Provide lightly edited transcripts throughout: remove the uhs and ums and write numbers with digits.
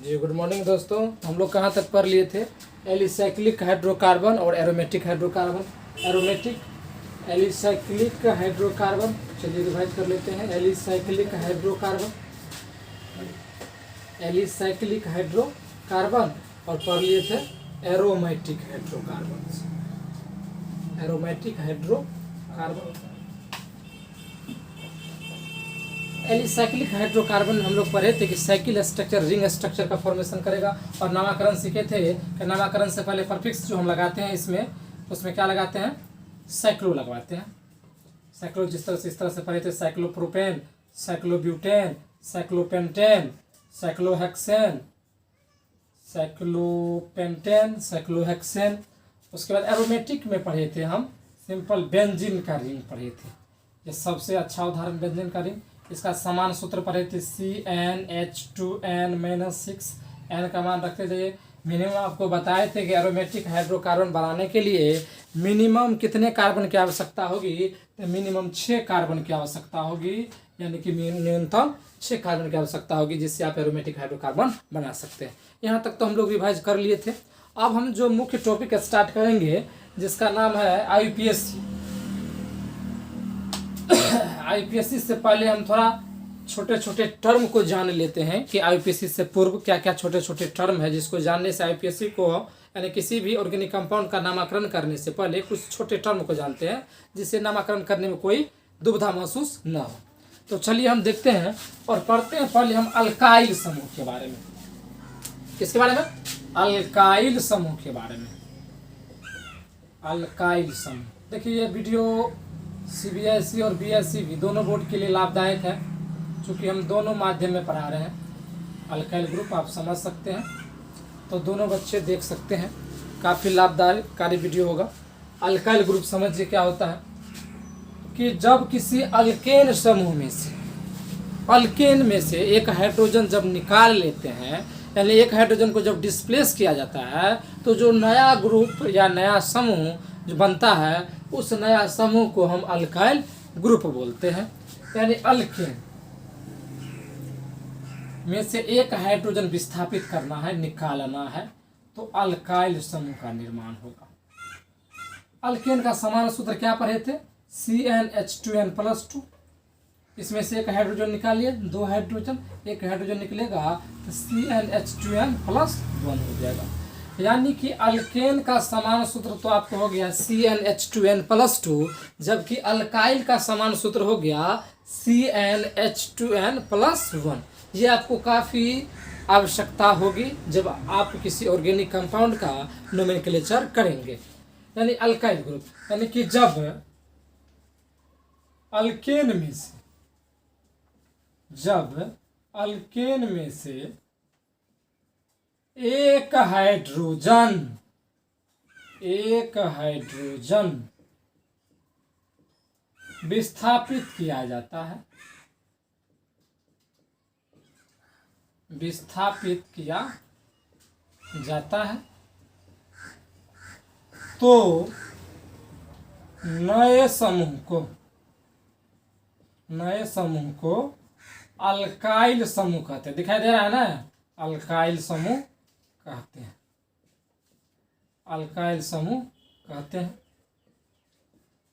जी good morning दोस्तों। हम लोग कहाँ तक पढ़ लिए थे? एलिसाइक्लिक हाइड्रोकार्बन और एरोमेटिक हाइड्रोकार्बन। एलिसाइक्लिक हाइड्रोकार्बन, चलिए रिवाइज कर लेते हैं। एलिसाइक्लिक हाइड्रोकार्बन और पढ़ लिए थे एरोमेटिक हाइड्रोकार्बन। एलिसाइक्लिक हाइड्रोकार्बन हम लोग पढ़े थे कि साइकिल स्ट्रक्चर रिंग स्ट्रक्चर का फॉर्मेशन करेगा। और नामकरण सीखे थे कि नामकरण से पहले परफिक्स जो हम लगाते हैं उसमें क्या लगाते हैं? साइक्लो लगवाते हैं। साइक्लो इस तरह से पढ़े थे। Cyclopropane, cyclobutane, cyclopentane, cyclohexane. उसके बाद एरोमेटिक में पढ़े थे हम सिंपल बेंजीन का रिंग पढ़े थे। ये सबसे अच्छा उदाहरण बेंजीन का रिंग। इसका समान सूत्र पढ़े थे CnH2n-6। n का मान रखते थे। मिनिमम आपको बताए थे कि एरोमेटिक हाइड्रोकार्बन बनाने के लिए मिनिमम कितने कार्बन की आवश्यकता होगी? तो मिनिमम 6 कार्बन की आवश्यकता होगी, यानी कि न्यूनतम 6 कार्बन की आवश्यकता होगी, जिससे आप एरोमेटिक हाइड्रोकार्बन बना सकते हैं। यहाँ तक तो हम लोग रिवाइज कर लिए थे। अब हम जो मुख्य टॉपिक स्टार्ट करेंगे जिसका नाम है आईपीएससी से पहले हम थोड़ा छोटे छोटे टर्म को जान लेते हैं कि आईपीएससी से पूर्व क्या क्या छोटे छोटे टर्म है, जिसको जानने से आईपीएससी को यानी किसी भी ऑर्गेनिक कंपाउंड का नामकरण करने से पहले कुछ छोटे टर्म को जानते हैं, जिससे नामकरण करने में कोई दुविधा महसूस न हो। तो चलिए हम देखते हैं और पढ़ते हैं। पहले हम अल्काइल समूह के बारे में। किसके बारे में? अल्काइल समूह के बारे में। अल्काइल समूह, देखिए ये वीडियो सीबीएसई और बीएसई भी दोनों बोर्ड के लिए लाभदायक है, क्योंकि हम दोनों माध्यम में पढ़ा रहे हैं। अल्काइल ग्रुप आप समझ सकते हैं, तो दोनों बच्चे देख सकते हैं। काफ़ी लाभदायकारी वीडियो होगा। अल्काइल ग्रुप समझिए क्या होता है कि जब किसी अल्केन समूह में से एक हाइड्रोजन जब निकाल लेते हैं, यानी एक हाइड्रोजन को जब डिस्प्लेस किया जाता है, तो जो नया ग्रुप या नया समूह जो बनता है, उस नया समूह को हम अल्काइल ग्रुप बोलते हैं। यानी अल्केन में से एक हाइड्रोजन विस्थापित करना है, निकालना है, तो अल्काइल समूह का निर्माण होगा। अल्केन का समान सूत्र क्या पढ़े थे? CnH2n+2। इसमें से एक हाइड्रोजन निकालिए, 2 हाइड्रोजन, एक हाइड्रोजन निकलेगा तो CnH2n+1 हो जाएगा। यानी कि अल्केन का समान सूत्र तो आपको हो गया CnH2n+2, जबकि अल्काइल का समान सूत्र हो गया CnH2n+1। ये आपको काफ़ी आवश्यकता होगी जब आप किसी ऑर्गेनिक कंपाउंड का नोमेनक्लेचर करेंगे। यानी अल्काइल ग्रुप, यानी कि जब अल्केन में से एक हाइड्रोजन विस्थापित किया जाता है, तो नए समूह को अल्काइल समूह कहते हैं। दिखाई दे रहा है ना? अल्काइल समूह कहते हैं।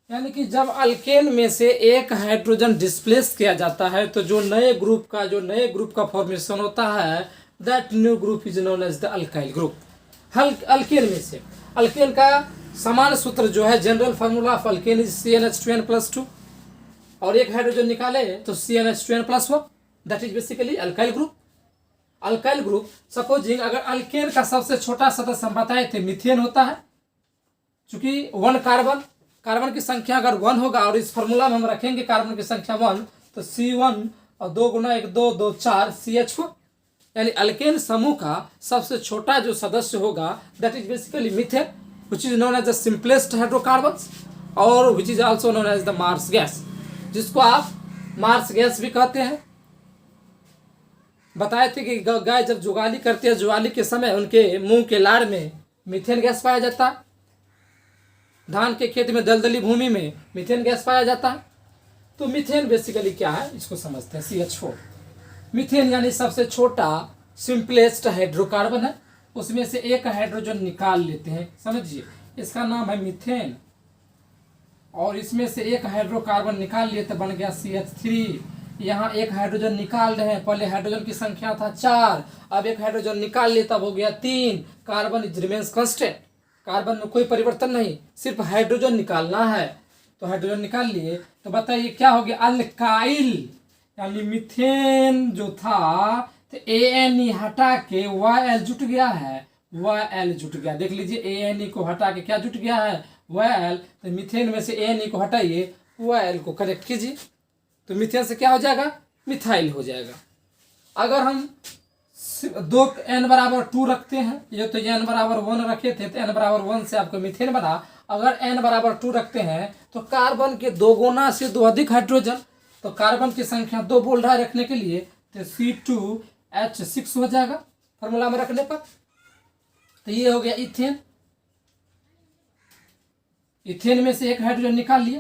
यानी कि जब अल्केन में से एक हाइड्रोजन डिस्प्लेस किया जाता है, तो जो नए ग्रुप का फॉर्मेशन होता है, that new group is known as the alkyl group. Alkane में से अल्केन का समान सूत्र जो है, general formula of alkane is CnH2n+2, और एक हाइड्रोजन निकाले तो CnH2n+1, that is basically alkyl group. Alkyl group supposing अगर अल्केन का सबसे छोटा सदस्य हम बताए थे मीथेन होता है, चूंकि 1 कार्बन की संख्या अगर 1 होगा, और इस फॉर्मूला में हम रखेंगे कार्बन की संख्या 1, तो C1 और 2 × 1 2 2 4 CH4। यानी अल्केन समूह का सबसे छोटा जो सदस्य होगा, that is basically methane, which is known as the simplest hydrocarbons, और which is also known as the marsh gas, जिसको आप मार्स गैस भी कहते हैं। बताए थे कि गाय जब जुगाली करती है, जुगाली के समय उनके मुंह के लार में मीथेन गैस पाया जाता है। धान के खेत में दलदली भूमि में मीथेन गैस पाया जाता है। तो मीथेन बेसिकली क्या है, इसको समझते हैं। CH4 मीथेन यानी सबसे छोटा सिंपलेस्ट हाइड्रोकार्बन है, उसमें से एक हाइड्रोजन निकाल लेते हैं, समझिए इसका नाम है मीथेन, और इसमें से एक हाइड्रोकार्बन निकाल लिए तो बन गया CH3। यहाँ एक हाइड्रोजन निकाल रहे हैं, पहले हाइड्रोजन की संख्या था 4, अब एक हाइड्रोजन निकाल लिए तब हो गया 3। Carbon is remains constant, carbon में कोई परिवर्तन नहीं, सिर्फ हाइड्रोजन निकालना है। तो हाइड्रोजन निकाल लिए तो बताइए क्या हो गया, अल्काइल, यानी मीथेन जो था तो ANE हटा के YL जुट गया है, YL जुट गया। देख लीजिए ANE को हटा के क्या जुट गया है, YL। तो मीथेन में से ANE को हटाइए, YL को करेक्ट कीजिए, तो मीथेन से क्या हो जाएगा, मिथाइल हो जाएगा। अगर हम 2n = 2 रखते हैं, ये तो n = 1 रखे थे तो n = 1 से आपको मीथेन बना। अगर n = 2 रखते हैं तो कार्बन के 2 गुना से 2 अधिक हाइड्रोजन, तो कार्बन की संख्या 2 बोल रहा है रखने के लिए, तो C2H6 हो जाएगा फॉर्मूला में रखने पर। तो ये हो गया इथेन, इथेन में से एक हाइड्रोजन निकाल लिया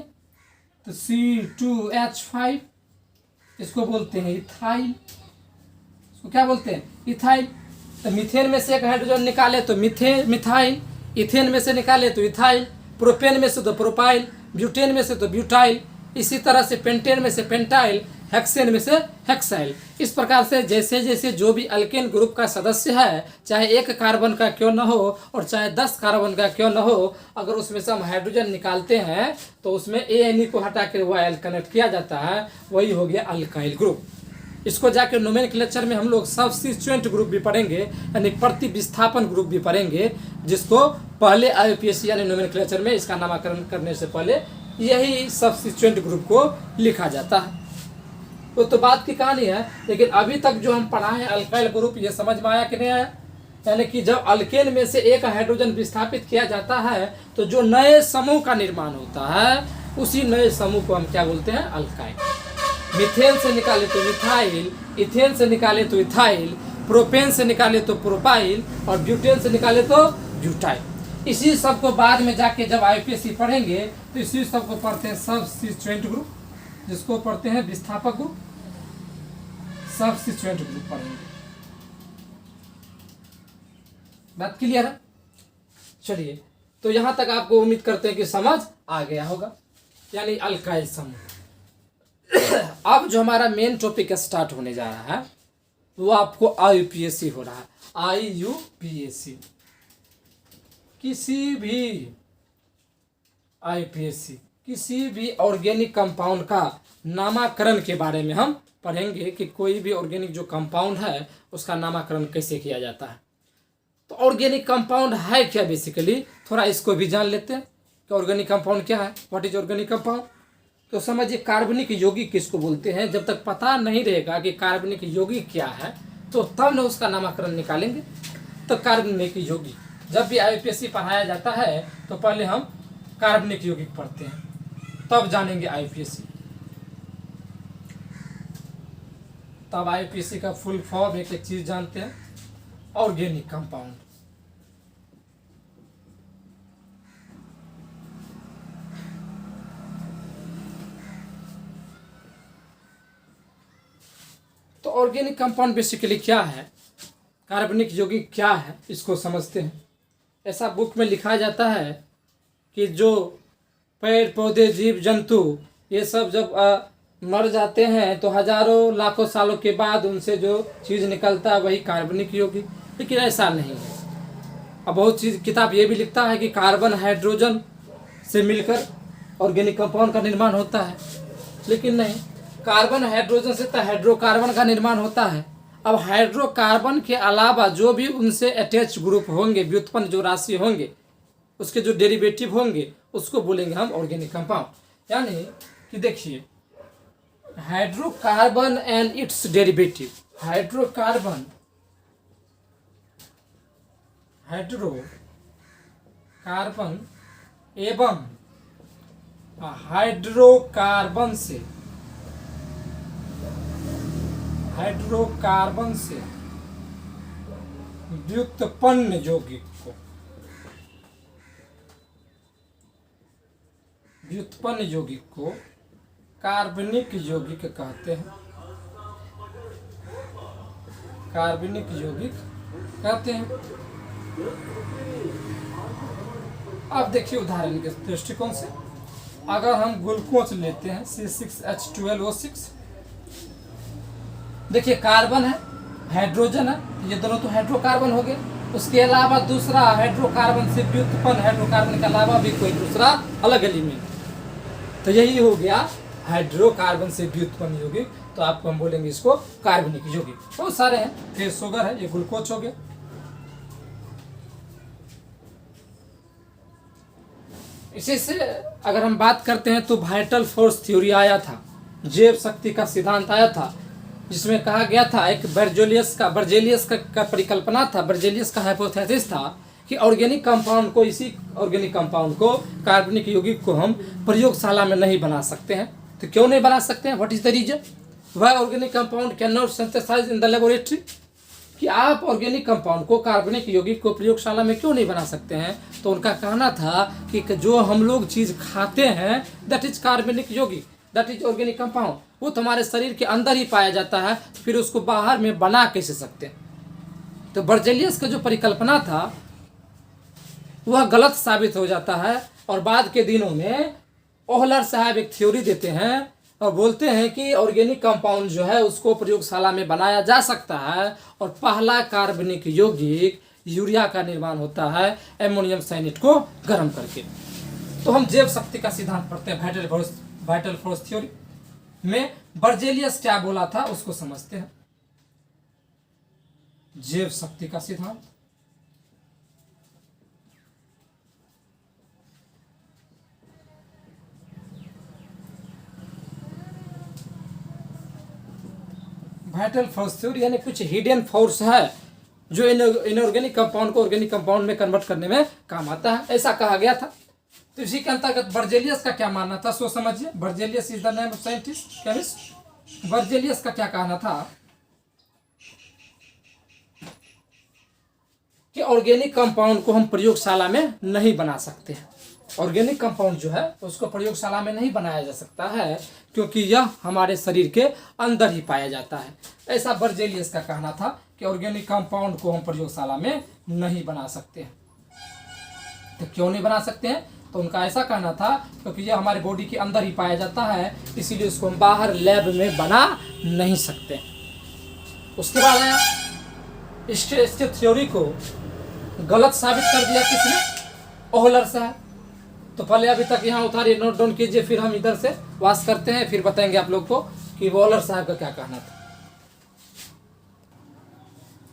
तो C2H5, इसको बोलते हैं इथाइल, इसको क्या बोलते हैं, इथाइल। तो मीथेन में से एक हाइड्रोजन निकाले तो मिथाइल, इथेन में से निकाले तो इथाइल, प्रोपेन में से तो प्रोपाइल, ब्यूटेन में से तो ब्यूटाइल, इसी तरह से पेंटेन में से पेंटाइल, हेक्सेन में से हेक्साइल। इस प्रकार से जैसे जैसे जो भी अल्केन ग्रुप का सदस्य है, चाहे 1 कार्बन का क्यों न हो और चाहे 10 कार्बन का क्यों न हो, अगर उसमें से हम हाइड्रोजन निकालते हैं तो उसमें ANE को हटा कर YL कनेक्ट किया जाता है, वही हो गया अल्काइल ग्रुप। इसको जाके नोमेनक्लेचर में हम लोग सब्स्टिट्यूएंट ग्रुप भी पढ़ेंगे, यानी प्रतिविस्थापन ग्रुप भी पढ़ेंगे, जिसको पहले IUPAC यानी नोमेनक्लेचर में इसका नामकरण करने से पहले यही सब्स्टिट्यूएंट ग्रुप को लिखा जाता है। तो बात की कहानी है, लेकिन अभी तक जो हम पढ़ाए अल्काइल ग्रुप, ये समझ में आया कि नहीं आया। यानी कि जब अल्केन में से एक हाइड्रोजन विस्थापित किया जाता है तो जो नए समूह का निर्माण होता है, उसी नए समूह को हम क्या बोलते हैं, अल्काइल। मीथेन से निकाले तो मिथाइल, इथेन से निकाले तो इथाइल, प्रोपेन से निकाले तो प्रोपाइल, और ब्यूटेन से निकाले तो ब्यूटाइल। इसी सब को बाद में जाके जब IUPAC पढ़ेंगे तो इसी सब को पढ़ते हैं सब्स्टिट्यूएंट ग्रुप, जिसको पढ़ते हैं विस्थापक ग्रुप, सब्स्टिट्यूएंट ग्रुप पढ़ेंगे। बात क्लियर है। चलिए, तो यहां तक आपको उम्मीद करते हैं कि समझ आ गया होगा, यानी अल्काइल समूह। अब जो हमारा मेन टॉपिक स्टार्ट होने जा रहा है वो आपको IUPAC हो रहा है। IUPAC किसी भी IUPAC किसी भी ऑर्गेनिक कंपाउंड का नामकरण के बारे में हम पढ़ेंगे कि कोई भी ऑर्गेनिक जो कंपाउंड है उसका नामकरण कैसे किया जाता है। तो ऑर्गेनिक कंपाउंड है क्या, बेसिकली थोड़ा इसको भी जान लेते हैं कि ऑर्गेनिक कंपाउंड क्या है, व्हाट इज ऑर्गेनिक कंपाउंड। तो समझिए कार्बनिक यौगिक किसको बोलते हैं। जब तक पता नहीं रहेगा कि कार्बनिक यौगिक क्या है तो तब न उसका नामकरण निकालेंगे। तो कार्बनिक यौगिक जब भी IUPAC पढ़ाया जाता है तो पहले हम कार्बनिक यौगिक पढ़ते हैं, तब जानेंगे IUPAC। तब IUPAC का फुल फॉर्म एक एक चीज जानते हैं, ऑर्गेनिक कंपाउंड। तो ऑर्गेनिक कंपाउंड बेसिकली क्या है, कार्बनिक यौगिक क्या है, इसको समझते हैं। ऐसा बुक में लिखा जाता है कि जो पेड़ पौधे जीव जंतु ये सब जब मर जाते हैं तो हजारों लाखों सालों के बाद उनसे जो चीज़ निकलता है वही कार्बनिक यौगिक। लेकिन ऐसा नहीं है। अब बहुत चीज़ किताब ये भी लिखता है कि कार्बन हाइड्रोजन से मिलकर ऑर्गेनिक कंपाउंड का निर्माण होता है, लेकिन नहीं, कार्बन हाइड्रोजन से तो हाइड्रोकार्बन का निर्माण होता है। अब हाइड्रोकार्बन के अलावा जो भी उनसे अटैच ग्रुप होंगे, व्युत्पन्न जो राशि होंगे, उसके जो डेरिवेटिव होंगे, उसको बोलेंगे हम ऑर्गेनिक कंपाउंड। यानी कि देखिए, hydrocarbon and it's derivative, hydrocarbon एवं हाइड्रोकार्बन से व्युत्पन्न यौगिक को, व्युत्पन्न यौगिक को कार्बनिक यौगिक कहते हैं। कार्बनिक यौगिक कहते हैं। अब देखिए उदाहरण के दृष्टिकोण से, अगर हम ग्लूकोज लेते हैं C6H12O6, देखिए कार्बन है, हाइड्रोजन है, ये दोनों तो हाइड्रोकार्बन हो गए। उसके अलावा दूसरा हाइड्रोकार्बन से व्युत्पन्न हाइड्रोकार्बन के अलावा भी कोई दूसरा अलग एलिमेंट, तो यही हो गया हाइड्रोकार्बन से व्युत्पन्न यौगिक। तो आपको हम बोलेंगे इसको कार्बनिक यौगिक। बहुत सारे हैं, फिर शुगर है, ये ग्लूकोज हो गया। इसी से अगर हम बात करते हैं तो वाइटल फोर्स थ्योरी आया था, जैव शक्ति का सिद्धांत आया था, जिसमें कहा गया था, एक बर्जेलियस का परिकल्पना था, बर्जेलियस का हाइपोथेसिस था कि ऑर्गेनिक कंपाउंड को, इसी ऑर्गेनिक कंपाउंड को, कार्बनिक यौगिक को हम प्रयोगशाला में नहीं बना सकते हैं। तो क्यों नहीं बना सकते हैं? What is the reason why organic compound can not synthesize in the laboratory? कि आप ऑर्गेनिक कंपाउंड को, कार्बनिक यौगिक को प्रयोगशाला में क्यों नहीं बना सकते हैं? तो उनका कहना था कि जो हम लोग चीज़ खाते हैं दैट इज कार्बनिक यौगिक, दैट इज ऑर्गेनिक कंपाउंड, वो तो हमारे शरीर के अंदर ही पाया जाता है, फिर उसको बाहर में बना कैसे सकते हैं? तो बर्जेलियस का जो परिकल्पना था वह गलत साबित हो जाता है। और बाद के दिनों में ओहलर साहब एक थ्योरी देते हैं और बोलते हैं कि ऑर्गेनिक कंपाउंड जो है उसको प्रयोगशाला में बनाया जा सकता है, और पहला कार्बनिक यौगिक यूरिया का निर्माण होता है एमोनियम साइनेट को गर्म करके। तो हम जैव शक्ति का सिद्धांत पढ़ते हैं, वाइटल फोर्स थ्योरी में बर्जेलियस क्या बोला था उसको समझते हैं। जैव शक्ति का सिद्धांत, वाइटल फोर्स थ्योरी यानी कुछ हिडन फोर्स है जो इनऑर्गेनिक कंपाउंड को ऑर्गेनिक कंपाउंड में कन्वर्ट करने में काम आता है, ऐसा कहा गया था। तो इसी के अंतर्गत बर्जेलियस का क्या मानना था सो समझिए। Berzelius is the name of scientist chemist. Berzelius का क्या कहना था कि ऑर्गेनिक कंपाउंड को हम प्रयोगशाला में नहीं बना सकते हैं। ऑर्गेनिक कंपाउंड जो है उसको प्रयोगशाला में नहीं बनाया जा सकता है क्योंकि यह हमारे शरीर के अंदर ही पाया जाता है, ऐसा बर्जेलियस का कहना था कि ऑर्गेनिक कंपाउंड को हम प्रयोगशाला में नहीं बना सकते हैं। तो क्यों नहीं बना सकते हैं? तो उनका ऐसा कहना था क्योंकि यह हमारे बॉडी के अंदर ही पाया जाता है, इसीलिए उसको हम बाहर लैब में बना नहीं सकते। उसके बाद आया इस थ्योरी को गलत साबित कर दिया किसने? ओहलर साहब। तो पहले अभी तक यहाँ उतारिए, नोट डाउन कीजिए, फिर हम इधर से वास करते हैं, फिर बताएंगे आप लोग को कि ओहलर साहब का क्या कहना था।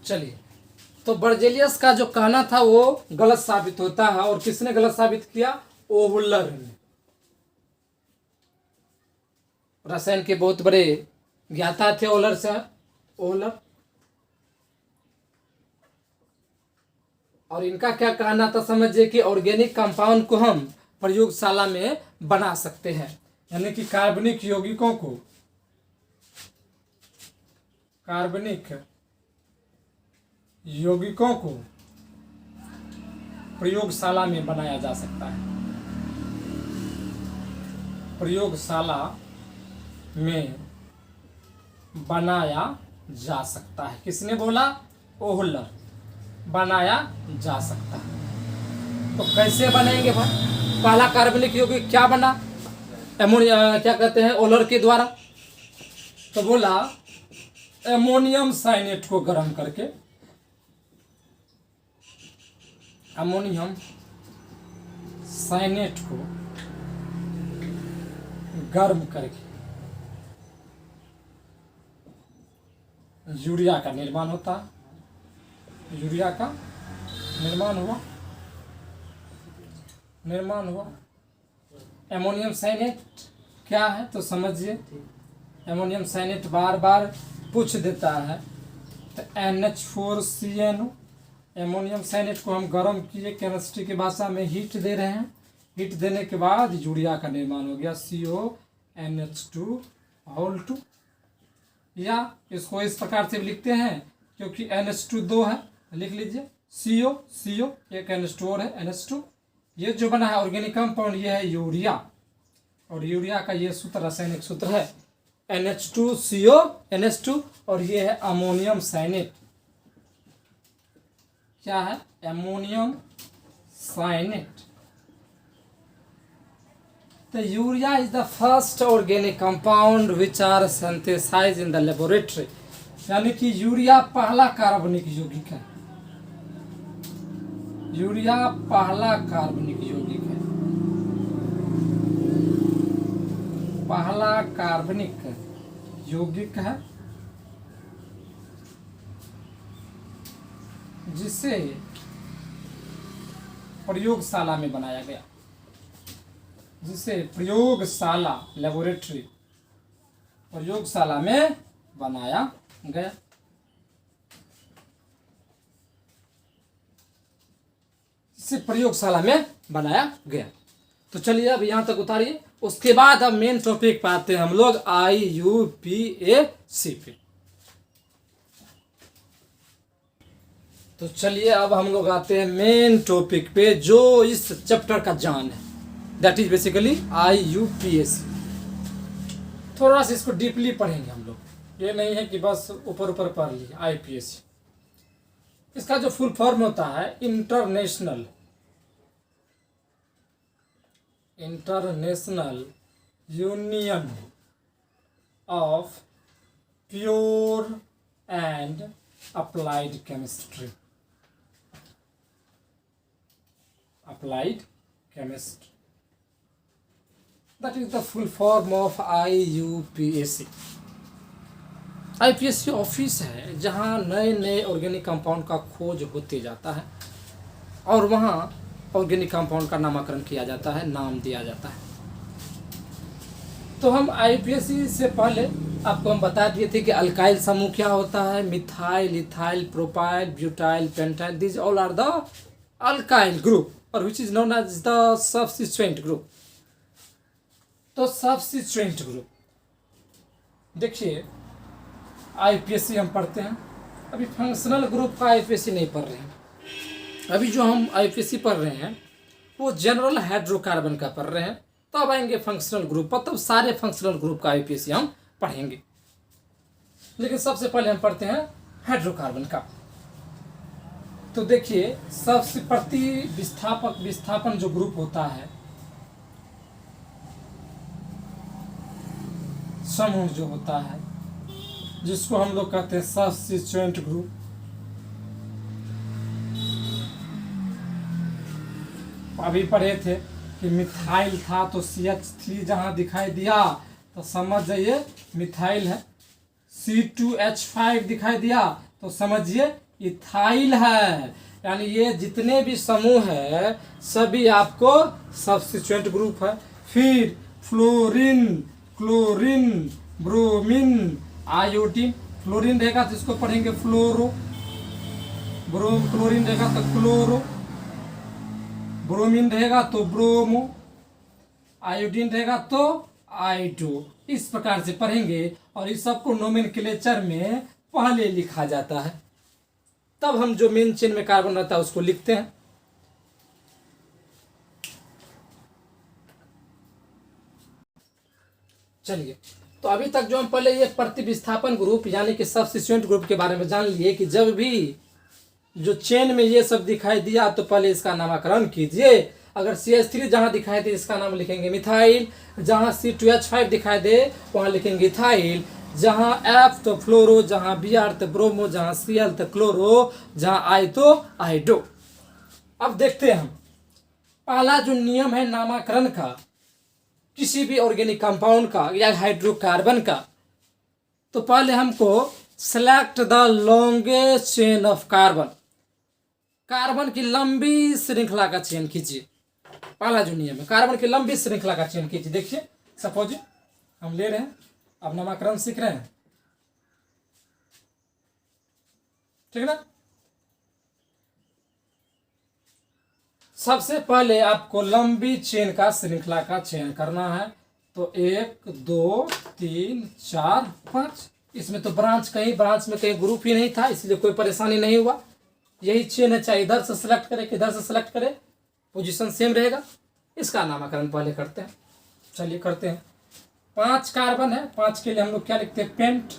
चलिए, तो बर्जेलियस का जो कहना था वो गलत साबित होता है, और किसने गलत साबित किया? ओहलर ने। रसायन के बहुत बड़े ज्ञाता थे ओहलर साहब, ओहलर। और इनका क्या कहना था समझिए कि ऑर्गेनिक कंपाउंड को हम प्रयोगशाला में बना सकते हैं, यानी कि कार्बनिक यौगिकों को, कार्बनिक यौगिकों को प्रयोगशाला में बनाया जा सकता है, प्रयोगशाला में बनाया जा सकता है। किसने बोला? ओहलर। बनाया जा सकता है। तो कैसे बनेंगे भाई? पहला कार्बनिक यौगिक क्या बना? एमोनिया, क्या कहते हैं, ओहलर के द्वारा। तो बोला एमोनियम साइनेट को गर्म करके, अमोनियम साइनेट को गर्म करके यूरिया का निर्माण होता है। यूरिया का निर्माण हुआ। एमोनियम साइनेट क्या है तो समझिए। एमोनियम साइनेट बार बार पूछ देता है। तो NH4CnO, एमोनियम साइनेट को हम गर्म किए, केमिस्ट्री की भाषा में हीट दे रहे हैं। हीट देने के बाद यूरिया का निर्माण हो गया, CONH2 या इसको इस प्रकार से लिखते हैं क्योंकि NH2 दो है, लिख लीजिए CO एक NH2 और है NH2। ये जो बना है ऑर्गेनिक कंपाउंड ये है यूरिया, और यूरिया का ये सूत्र रासायनिक सूत्र है NH2CO NH2, और ये है अमोनियम साइनेट। क्या है, एमोनियम साइनेट। तो urea is the first organic compound which are synthesized in the laboratory, यानी कि यूरिया पहला कार्बनिक यौगिक है, यूरिया पहला कार्बनिक यौगिक है, पहला कार्बनिक यौगिक है जिसे प्रयोगशाला में बनाया गया, जिसे प्रयोगशाला लेबोरेटरी प्रयोगशाला में बनाया गया। जिसे प्रयोगशाला में बनाया गया। तो चलिए अब यहां तक उतारिए, उसके बाद अब मेन टॉपिक पे आते हैं हम लोग IUPAC पे। तो चलिए अब हम लोग आते हैं मेन टॉपिक पे जो इस चैप्टर का जान है, दैट इज बेसिकली IUPAC। थोड़ा सा इसको डीपली पढ़ेंगे हम लोग, ये नहीं है कि बस ऊपर ऊपर पढ़ लिए। IUPAC इसका जो फुल फॉर्म होता है international union of pure and applied chemistry, applied chemistry, that is the full form of IUPAC। IUPAC office है जहाँ नए नए ऑर्गेनिक कंपाउंड का खोज होते जाता है और वहाँ ऑर्गेनिक कंपाउंड का नामकरण किया जाता है, नाम दिया जाता है। तो हम IUPAC से पहले आपको हम बता दिए थे कि अल्काइल समूह क्या होता है, methyl, ethyl, propyl, butyl, pentyl, this all are the alkyl group और which is known as the substituent group. तो सबस्टिट्यूएंट ग्रुप देखिए IUPAC हम पढ़ते हैं, अभी फंक्शनल ग्रुप का IUPAC नहीं पढ़ रहे हैं। अभी जो हम IUPAC पढ़ रहे हैं वो जनरल हाइड्रोकार्बन का पढ़ रहे हैं, तब तो आएंगे फंक्शनल ग्रुप पर, तब सारे फंक्शनल ग्रुप का IUPAC हम पढ़ेंगे। लेकिन सबसे पहले हम पढ़ते हैं हाइड्रोकार्बन का। तो देखिए सबसे विस्थापन जो ग्रुप होता है, समूह जो होता है, जिसको हम लोग कहते हैं सबस्टिट्यूएंट ग्रुप। अभी पढ़े थे कि मिथाइल था तो CH3 जहां दिखाई दिया तो समझ जाइए मिथाइल है, C2H5 दिखाई दिया तो समझिए इथाइल है। यानी ये जितने भी समूह है सभी आपको सबस्टिट्यूएंट ग्रुप है। फिर fluorine, chlorine, bromine, iodine, fluorine रहेगा तो इसको पढ़ेंगे फ्लोरो, क्लोरीन रहेगा तो क्लोरो, ब्रोमीन रहेगा तो ब्रोमो, आयोडीन रहेगा तो आइडो। इस प्रकार से पढ़ेंगे और इस सबको नोमेनक्लेचर में पहले लिखा जाता है, तब हम जो मेन चेन में कार्बन रहता है उसको लिखते हैं। चलिए तो अभी तक जो हम पहले ये प्रतिविस्थापन ग्रुप यानी कि सबस्टिट्यूएंट ग्रुप के बारे में जान लिए कि जब भी जो चेन में ये सब दिखाई दिया तो पहले इसका नामकरण कीजिए। अगर CH3 जहां दिखाई दे इसका नाम लिखेंगे मिथाइल, जहां C2H5 दिखाई दे वहां लिखेंगे इथाइल, जहां F तो फ्लोरो, जहां Br तो ब्रोमो, जहां Cl तो क्लोरो, जहां I तो आइडो। अब देखते हैं हम पहला जो नियम है नामकरण का किसी भी ऑर्गेनिक कंपाउंड का या हाइड्रोकार्बन का, तो पहले हमको select the longest chain of carbon, carbon की लंबी श्रृंखला का चयन कीजिए। पहला जो नियम है कार्बन की लंबी श्रृंखला का चयन कीजिए। देखिए सपोज हम ले रहे हैं, अब नामकरण सीख रहे हैं, ठीक है ना। सबसे पहले आपको लंबी चेन का श्रृंखला का चयन करना है। तो 1 2 3 4 5, इसमें तो ब्रांच में कहीं ग्रुप ही नहीं था, इसलिए कोई परेशानी नहीं हुआ। यही चेन है, चाहे इधर से सेलेक्ट करे किधर से सेलेक्ट करे पोजीशन सेम रहेगा। इसका नामकरण पहले करते हैं, चलिए करते हैं। 5 कार्बन है, 5 के लिए हम लोग क्या लिखते हैं पेंट।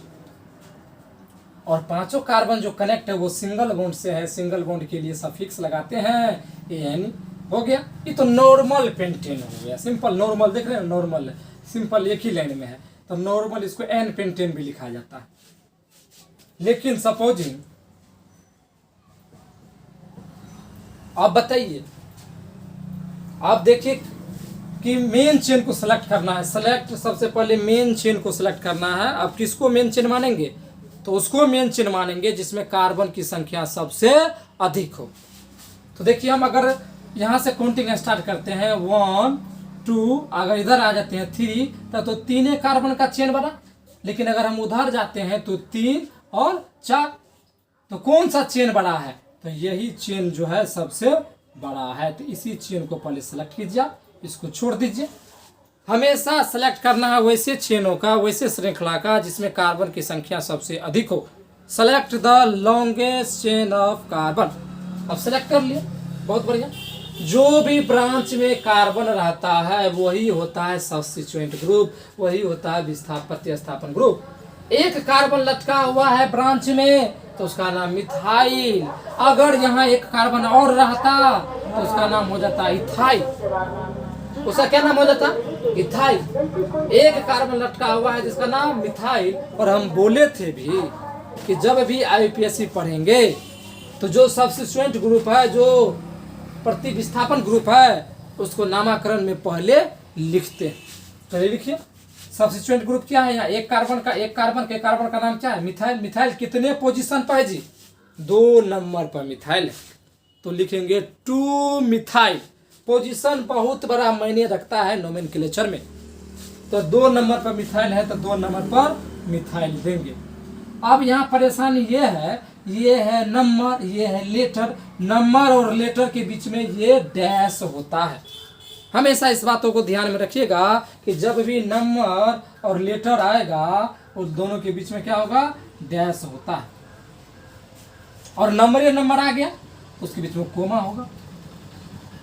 और पांचों कार्बन जो कनेक्ट है वो सिंगल बॉन्ड से है, सिंगल बॉन्ड के लिए सफिक्स लगाते हैं एन। हो गया, ये तो नॉर्मल पेंटेन हो गया, सिंपल नॉर्मल, देख रहे हैं नॉर्मल सिंपल एक ही लाइन में है, तो नॉर्मल इसको एन पेंटेन भी लिखा जाता है। लेकिन सपोजिंग आप बताइए, आप देखिए कि मेन चेन को सिलेक्ट करना है, सेलेक्ट सबसे पहले मेन चेन को सिलेक्ट करना है। अब किसको मेन चेन मानेंगे, तो उसको मेन चेन मानेंगे जिसमें कार्बन की संख्या सबसे अधिक हो। तो देखिए हम अगर यहाँ से काउंटिंग स्टार्ट करते हैं 1 2, अगर इधर आ जाते हैं 3, तब तो 3 कार्बन का चेन बना। लेकिन अगर हम उधर जाते हैं तो 3 और 4, तो कौन सा चेन बड़ा है, तो यही चेन जो है सबसे बड़ा है। तो इसी चेन को पहले सेलेक्ट कीजिए, इसको छोड़ दीजिए। हमेशा सेलेक्ट करना है वैसे चेनों का, वैसे श्रृंखला का जिसमें कार्बन की संख्या सबसे अधिक हो। Select the longest chain of carbon. अब सेलेक्ट कर लिया, बहुत बढ़िया। जो भी ब्रांच में कार्बन रहता है वही होता है सब्स्टिट्यूएंट ग्रुप, वही होता है प्रतिस्थापन ग्रुप। एक कार्बन लटका हुआ है ब्रांच में तो उसका नाम मिथाइल। अगर यहाँ एक कार्बन और रहता तो उसका नाम हो जाता इथाइल। उसका क्या नाम हो जाता, इथाइल। एक कार्बन लटका हुआ है जिसका नाम मिथाइल। और हम बोले थे भी कि जब भी आईयूपीएससी पढ़ेंगे तो जो सब्स्टिट्यूएंट ग्रुप है, जो प्रतिस्थापन ग्रुप है, उसको नामकरण में पहले लिखते हैं। चलिए लिखिए, सब्स्टिट्यूएंट ग्रुप क्या है। यहाँ एक कार्बन का नाम क्या है, मिथाइल। मिथाइल कितने पोजीशन पर है जी, 2 नंबर पर मिथाइल है, तो लिखेंगे 2 मिथाइल। पोजीशन बहुत बड़ा मायने रखता है नोमेनक्लेचर में, तो 2 नंबर पर मिथाइल है तो 2 नंबर पर मिथाइल देंगे। अब यहाँ परेशानी ये है नंबर, ये है लेटर। नंबर और लेटर के बीच में ये डैश होता है। हमेशा इस बातों को ध्यान में रखिएगा कि जब भी नंबर और लेटर आएगा उस दोनों के बीच में क्या होगा, डैश होता है। और नंबर आ गया उसके बीच में कोमा होगा।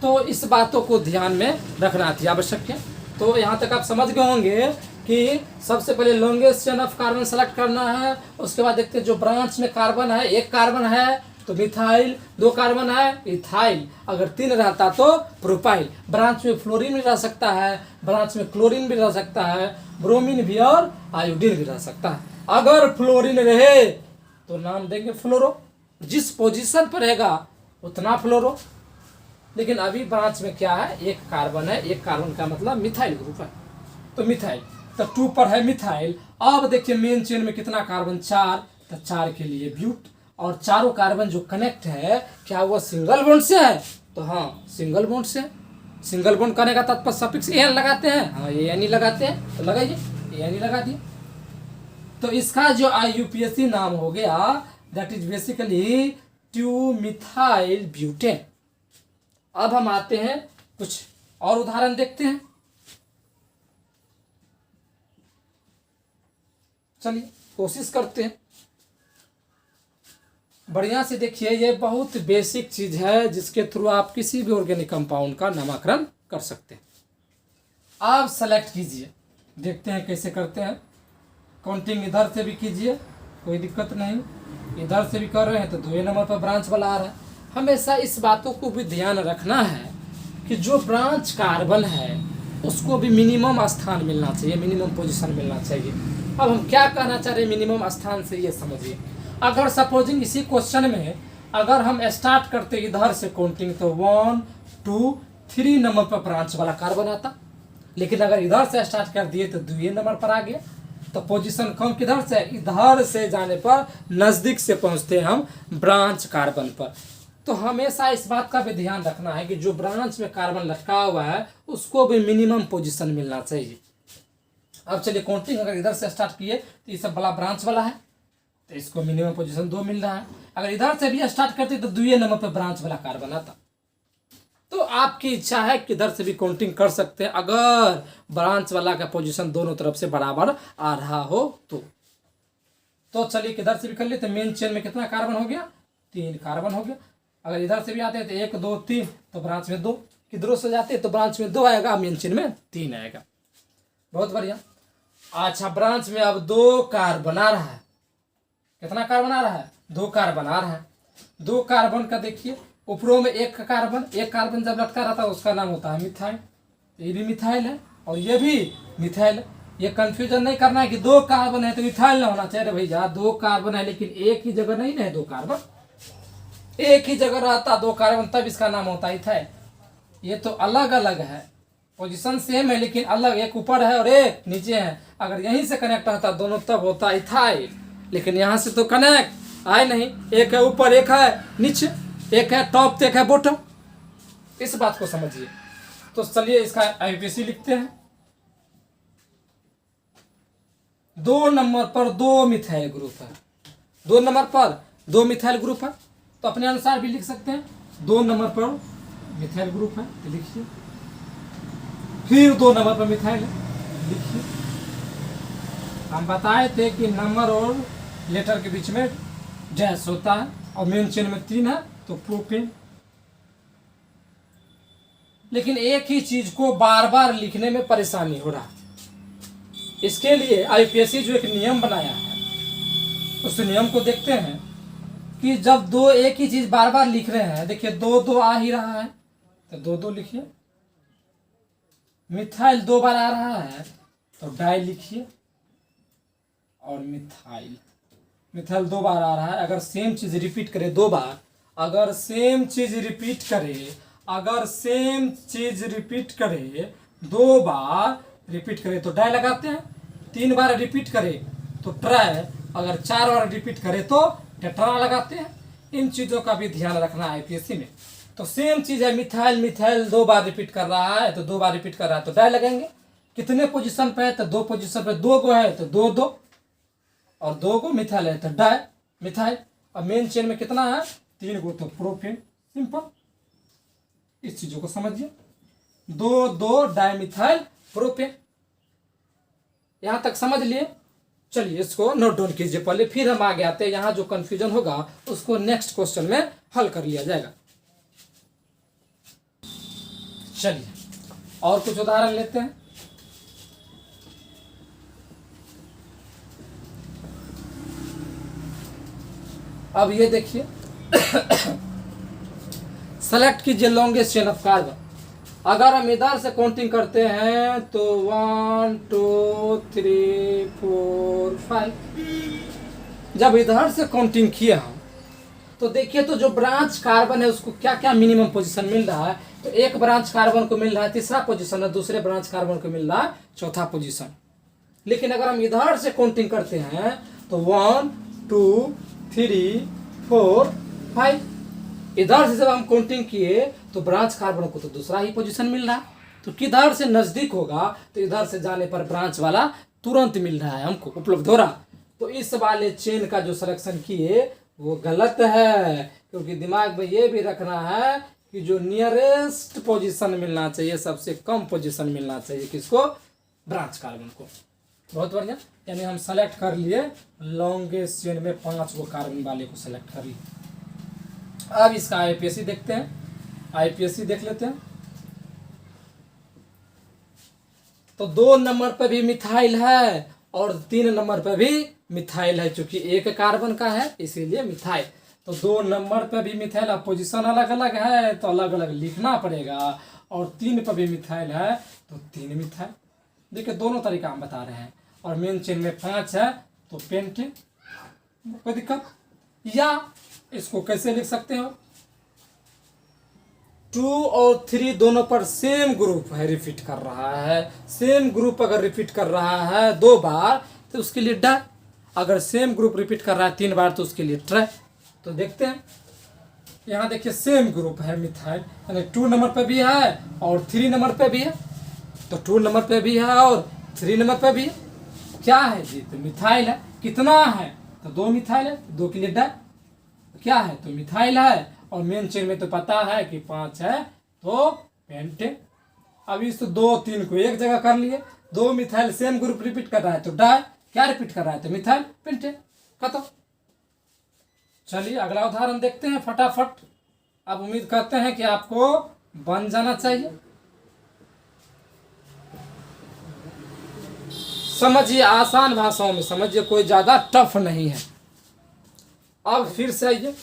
तो इस बातों को ध्यान में रखना अति आवश्यक है। तो यहाँ तक आप समझ गए होंगे कि सबसे पहले longest chain of carbon select करना है। उसके बाद देखते हैं जो ब्रांच में कार्बन है, एक कार्बन है तो मिथाइल, 2 कार्बन है इथाइल, अगर 3 रहता तो प्रोपाइल। ब्रांच में फ्लोरीन भी रह सकता है, ब्रांच में क्लोरीन भी रह सकता है, ब्रोमीन भी और आयोडीन भी रह सकता है। अगर फ्लोरीन रहे तो नाम देंगे फ्लोरो, जिस पोजीशन पर रहेगा उतना फ्लोरो। लेकिन अभी ब्रांच में क्या है, एक कार्बन है, एक कार्बन का मतलब मिथाइल ग्रुप है, तो मिथाइल, तो 2 पर है मिथाइल। अब देखिए मेन चेन में कितना कार्बन, 4, तो 4 के लिए ब्यूट। और चारों कार्बन जो कनेक्ट है क्या वो सिंगल बॉन्ड से है, तो हाँ सिंगल बॉन्ड से। सिंगल बॉन्ड करने का तात्पर्य सफिक्स एन लगाते हैं, हाँ ये एन ही लगाते हैं, तो लगाइए एन ही लगा दिए। तो इसका जो आईयूपीएसी नाम हो गया that is basically 2 methyl butane. अब हम आते हैं कुछ और उदाहरण देखते हैं। चलिए कोशिश करते हैं, बढ़िया से देखिए। ये बहुत बेसिक चीज है जिसके थ्रू आप किसी भी ऑर्गेनिक कंपाउंड का नामकरण कर सकते हैं। आप सेलेक्ट कीजिए, देखते हैं कैसे करते हैं। काउंटिंग इधर से भी कीजिए, कोई दिक्कत नहीं। इधर से भी कर रहे हैं तो 2 नंबर पर ब्रांच वाला आ रहा है। हमेशा इस बातों को भी ध्यान रखना है कि जो ब्रांच कार्बन है उसको भी मिनिमम स्थान मिलना चाहिए, मिनिमम पोजीशन मिलना चाहिए। अब हम क्या कहना चाह रहे हैं मिनिमम स्थान से, ये समझिए। अगर सपोजिंग इसी क्वेश्चन में अगर हम स्टार्ट करते इधर से काउंटिंग तो 1 2 3 नंबर पर ब्रांच वाला कार्बन आता, लेकिन अगर इधर से स्टार्ट कर दिए तो 2 नंबर पर आ गया। तो पोजीशन कम किधर से, इधर से जाने पर नजदीक से पहुंचते हैं हम ब्रांच कार्बन पर। तो हमेशा इस बात का भी ध्यान रखना है कि जो ब्रांच में कार्बन लटका हुआ है उसको भी मिनिमम पोजीशन मिलना चाहिए। अब चलिए काउंटिंग अगर इधर से स्टार्ट किए तो ये सब बड़ा ब्रांच वाला है तो इसको मिनिमम पोजीशन 2 मिल रहा है। अगर इधर से भी स्टार्ट करते तो 2 नंबर पर ब्रांच वाला कार्बन आता। तो आपकी इच्छा है कि इधर से भी काउंटिंग कर सकते हैं अगर ब्रांच वाला का पोजीशन दोनों तरफ से बराबर आ रहा हो तो चलिए किधर से भी कर लेते। मेन चेन में कितना कार्बन हो गया, 3 कार्बन हो गया। अगर इधर से भी आते हैं तो 1 2 3, तो ब्रांच में 2। किधरों से जाते हैं तो ब्रांच में 2 आएगा, मेन चेन में 3 आएगा। बहुत बढ़िया। अच्छा ब्रांच में अब 2 कार्बन आ रहा है, कितना कार्बन आ रहा है? 2 कार्बन आ रहा है। 2 कार्बन का देखिए ऊपरों में एक कार्बन जब लटका रहता है उसका नाम होता है मिथाइल। ये भी मिथाइल है और ये भी मिथाइल है। ये कंफ्यूजन नहीं करना है कि 2 कार्बन है तो मिथाइल ना होना चाहिए। भैया 2 कार्बन है लेकिन एक ही जगह नहीं है 2 कार्बन, एक ही जगह रहता 2 कार्बन तब इसका नाम होता है इथाइल। ये तो अलग अलग है, पोजीशन सेम है लेकिन अलग, एक ऊपर है और एक नीचे है। अगर यहीं से कनेक्ट होता दोनों तब होता इथाइल, लेकिन यहाँ से तो कनेक्ट आए नहीं। एक है ऊपर एक है नीचे, एक है टॉप तो एक है बॉटम। इस बात को समझिए। तो चलिए इसका आईपीसी लिखते हैं। 2 नंबर पर 2 मिथाइल ग्रुप है, 2 नंबर पर 2 मिथाइल ग्रुप है तो अपने अनुसार भी लिख सकते हैं। 2 नंबर पर मिथाइल ग्रुप है तो लिखिए, फिर 2 नंबर पर मिथाइल है लिखिए। हम बताए थे कि नंबर और लेटर के बीच में डैश होता है और मेन चेन में 3 है तो प्रोपेन। लेकिन एक ही चीज को बार बार लिखने में परेशानी हो रहा है। इसके लिए आईपीएससी जो एक नियम बनाया है उस नियम को देखते हैं कि जब 2 एक ही चीज बार बार लिख रहे हैं, देखिए 2 2 आ ही रहा है तो 2 2 लिखिए। मिथाइल 2 बार आ रहा है तो डाई लिखिए और मिथाइल 2 बार आ रहा है। अगर सेम चीज रिपीट करे 2 बार, अगर सेम चीज रिपीट करे 2 बार रिपीट करे तो डाई लगाते हैं। 3 बार रिपीट करे तो ट्राई, अगर 4 बार रिपीट करे तो टेट्रा लगाते हैं। इन चीजों का भी ध्यान रखना है आईपीएससी में। तो सेम चीज है, मिथाइल 2 बार रिपीट कर रहा है तो 2 बार रिपीट कर रहा है तो डाई लगेंगे। कितने पोजीशन पे है तो 2 पोजीशन पे, 2 गो है तो 2 2 और 2 गो मिथाइल है तो डाई मिथाइल। और मेन चेन में कितना है? 3 गो तो प्रोपेन। सिंपल, इस चीजों को समझिए। 2 2 डाई मिथाइल प्रोपेन। यहां तक समझ लिए। चलिए इसको नोट डाउन कीजिए पहले, फिर हम आगे आते हैं। यहां जो कंफ्यूजन होगा उसको नेक्स्ट क्वेश्चन में हल कर लिया जाएगा। चलिए और कुछ उदाहरण लेते हैं। अब ये देखिए सेलेक्ट कीजिए लॉन्गेस्ट चेन ऑफ कार्बन। अगर हम इधर से काउंटिंग करते हैं तो 1 2 3 4 5। जब इधर से काउंटिंग किया हम तो देखिए तो जो ब्रांच कार्बन है उसको क्या क्या मिनिमम पोजीशन मिल रहा है। तो एक ब्रांच कार्बन को मिल रहा है 3रा पोजीशन है, दूसरे ब्रांच कार्बन को मिल रहा है 4था पोजीशन। लेकिन अगर हम इधर से काउंटिंग करते हैं तो 1 2 3 4 5। इधर से जब हम काउंटिंग किए तो ब्रांच कार्बन को तो दूसरा ही पोजीशन मिल रहा है। तो किधर से नजदीक होगा तो इधर से जाने पर ब्रांच वाला तुरंत मिल रहा है, हमको उपलब्ध हो रहा। तो इस वाले चेन का जो सिलेक्शन किए वो गलत है, क्योंकि दिमाग में ये भी रखना है कि जो नियरेस्ट पोजीशन मिलना चाहिए, सबसे कम पोजीशन मिलना चाहिए किसको? ब्रांच कार्बन को। बहुत बढ़िया, यानी हम सेलेक्ट कर लिए लॉन्गेस्ट चेन में 5 गो कार्बन वाले को सेलेक्ट कर लिए। अब इसका आईपीएससी देखते हैं। आईपीएससी देख लेते हैं। तो 2 नंबर पे भी मिथाइल है और 3 नंबर पे भी मिथाइल है, क्योंकि एक कार्बन का है इसीलिए मिथाइल। तो 2 नंबर पे भी मिथाइल, अब पोजीशन अलग अलग है तो अलग अलग लिखना पड़ेगा। और 3 पे भी मिथाइल है तो 3 मिथाइल। देखिए दोनों तरीका हम बता रहे हैं। और मेन चेन में 5 है तो पेंटेन। कोई दिक्कत? या इसको कैसे लिख सकते हो? 2 और 3 दोनों पर सेम ग्रुप है, रिपीट कर रहा है। सेम ग्रुप अगर रिपीट कर रहा है 2 बार तो उसके लिए डाई। अगर सेम ग्रुप रिपीट कर रहा है 3 बार तो उसके लिए ट्राई। तो देखते हैं, यहाँ देखिए सेम ग्रुप है मिथाइल, यानी 2 नंबर पे भी है और 3 नंबर पे भी है। तो 2 नंबर पे भी है और 3 नंबर पे भी है। क्या है जी? तो मिथाइल है। कितना है? तो 2 मिथाइल है, 2 के लिए डाई। क्या है? तो मिथाइल है। और मेन चेन में तो पता है कि 5 है तो पेंटेन। अब इस 2 3 को एक जगह कर लिए। 2 मिथाइल सेम ग्रुप रिपीट कर रहा है तो डाई। क्या रिपीट कर रहा है? तो मिथाइल पेंटेन। खत्म। चलिए अगला उदाहरण देखते हैं फटाफट। अब उम्मीद करते हैं कि आपको बन जाना चाहिए। समझिए, आसान भाषाओं में समझिए, कोई ज्यादा टफ नहीं है। अब फिर से आइए,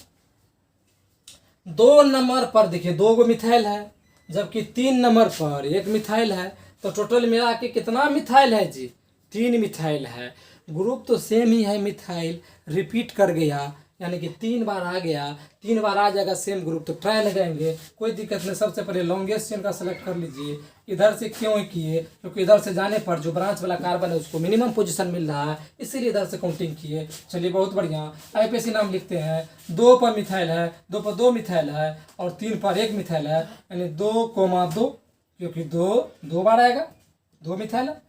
2 नंबर पर देखिए 2 गो मिथाइल है, जबकि 3 नंबर पर 1 मिथाइल है, तो टोटल मिला के कितना मिथाइल है जी? 3 मिथाइल है। ग्रुप तो सेम ही है, मिथाइल रिपीट कर गया, यानी कि 3 बार आ गया, 3 बार आ जाएगा सेम ग्रुप, तो ट्राई लगाएंगे, कोई दिक्कत नहीं। सबसे पहले लॉन्गेस्ट चेन का सेलेक्ट कर लीजिए। इधर से क्यों किए? क्योंकि इधर से जाने पर जो ब्रांच वाला कार्बन है उसको मिनिमम पोजीशन मिल रहा है, इसीलिए इधर से काउंटिंग किए। चलिए बहुत बढ़िया। आईपीसी नाम लिखते हैं। 2 पर मिथाइल है, 2 पर 2 मिथाइल है, और 3 पर 1 मिथाइल है, यानी 2,2, क्योंकि 2 बार आएगा, 2 मिथाइल है।